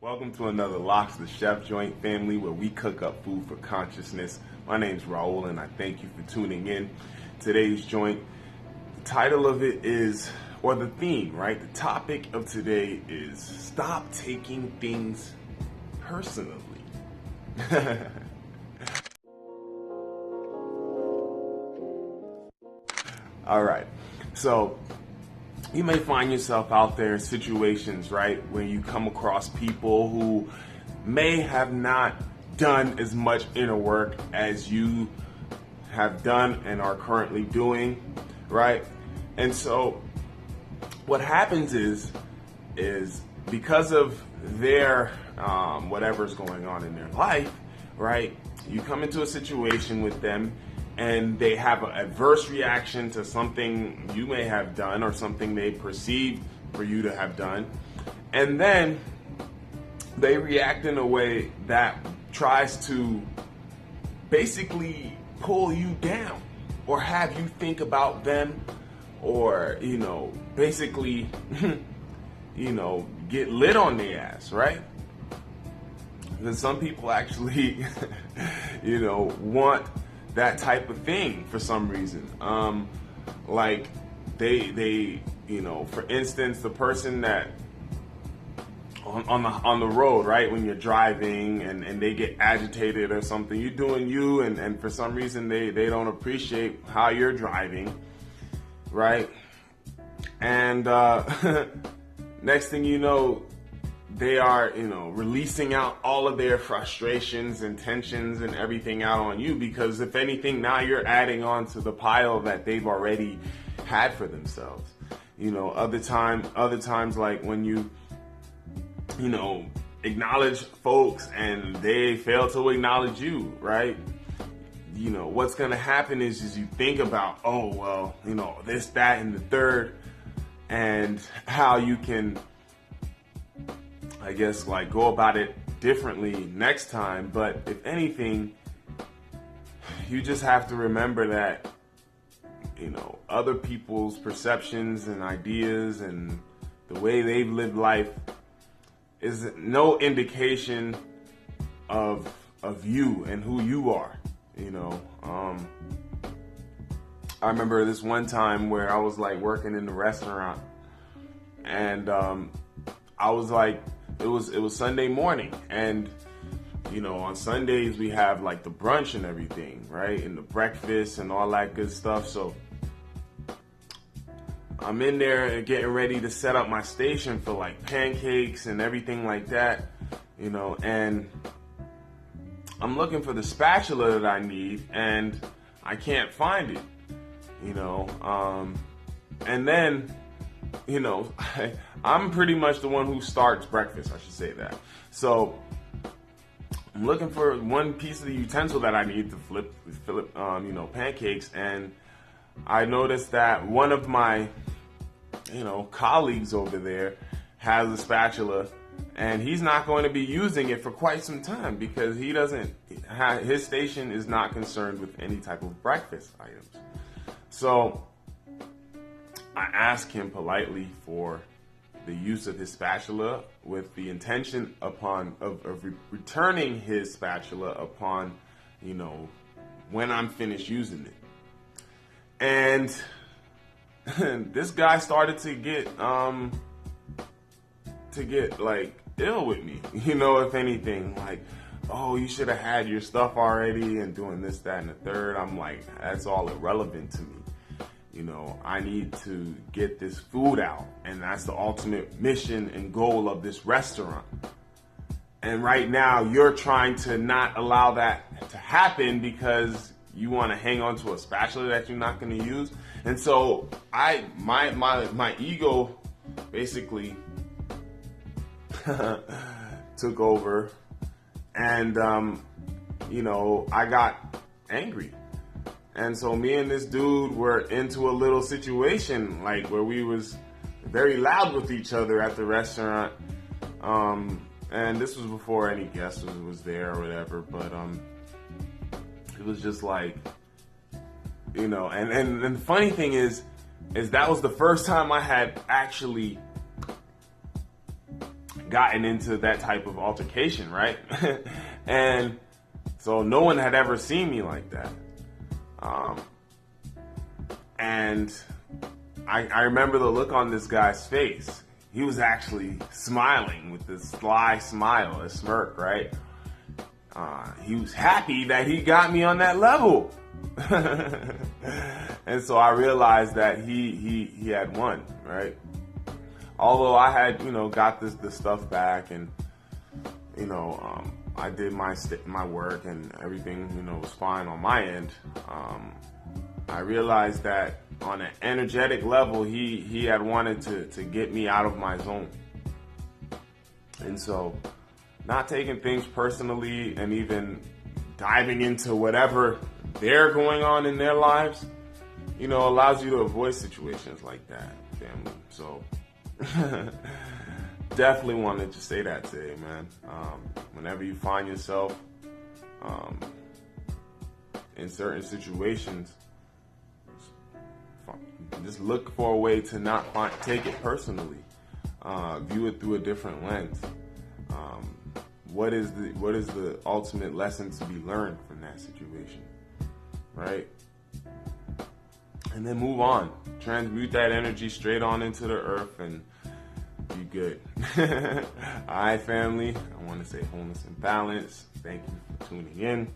Welcome to another Locks the Chef Joint family where we cook up food for consciousness. My name's Raul and I thank you for tuning in. Today's joint, the title of it is, or the theme, right? The topic of today is stop taking things personally. All right. So you may find yourself out there in situations, right, where you come across people who may have not done as much inner work as you have done and are currently doing, right? And so what happens is because of their whatever's going on in their life, right, you come into a situation with them and they have an adverse reaction to something you may have done or something they perceive for you to have done. And then they react in a way that tries to basically pull you down or have you think about them or, basically, get lit on their ass, right? Because some people actually, want that type of thing for some reason. Like they, for instance, the person that on the road, right, when you're driving and they get agitated or something, you're doing you, and for some reason they don't appreciate how you're driving, right? And next thing you know, they are, releasing out all of their frustrations and tensions and everything out on you, because if anything, now you're adding on to the pile that they've already had for themselves. Other times like when you, acknowledge folks and they fail to acknowledge you, right? What's going to happen is you think about, oh, well, this, that, and the third, and how you can, I guess, like, go about it differently next time. But if anything, you just have to remember that, other people's perceptions and ideas and the way they've lived life is no indication of you and who you are. I remember this one time where I was like working in the restaurant, and I was like, it was Sunday morning, and on Sundays we have like the brunch and everything, right, and the breakfast and all that good stuff. So I'm in there getting ready to set up my station for like pancakes and everything like that, and I'm looking for the spatula that I need and I can't find it, and then, I'm pretty much the one who starts breakfast, I should say that. So I'm looking for one piece of the utensil that I need to flip, pancakes, and I noticed that one of my, colleagues over there has a spatula, and he's not going to be using it for quite some time because his station is not concerned with any type of breakfast items. So I asked him politely for the use of his spatula with the intention of returning his spatula upon, when I'm finished using it. And this guy started to get like ill with me, if anything, like, oh, you should have had your stuff already and doing this, that, and the third. I'm like, that's all irrelevant to me. I need to get this food out, and that's the ultimate mission and goal of this restaurant. And right now, you're trying to not allow that to happen because you want to hang on to a spatula that you're not going to use. And so my ego basically took over, and I got angry. And so me and this dude were into a little situation, like, where we was very loud with each other at the restaurant. And this was before any guest was there or whatever, but it was just like, and the funny thing is that was the first time I had actually gotten into that type of altercation, right? And so no one had ever seen me like that. And I remember the look on this guy's face. He was actually smiling with this sly smile, a smirk, right? He was happy that he got me on that level. And so I realized that he had won, right? Although I had, got this stuff back, and, I did my work and everything, was fine on my end. I realized that on an energetic level, he had wanted to get me out of my zone. And so not taking things personally and even diving into whatever they're going on in their lives, allows you to avoid situations like that, family. So definitely wanted to say that today, man. Whenever you find yourself in certain situations, just look for a way to not take it personally. View it through a different lens. What is the ultimate lesson to be learned from that situation, right? And then move on. Transmute that energy straight on into the earth and be good. All right, family. I want to say wholeness and balance. Thank you for tuning in.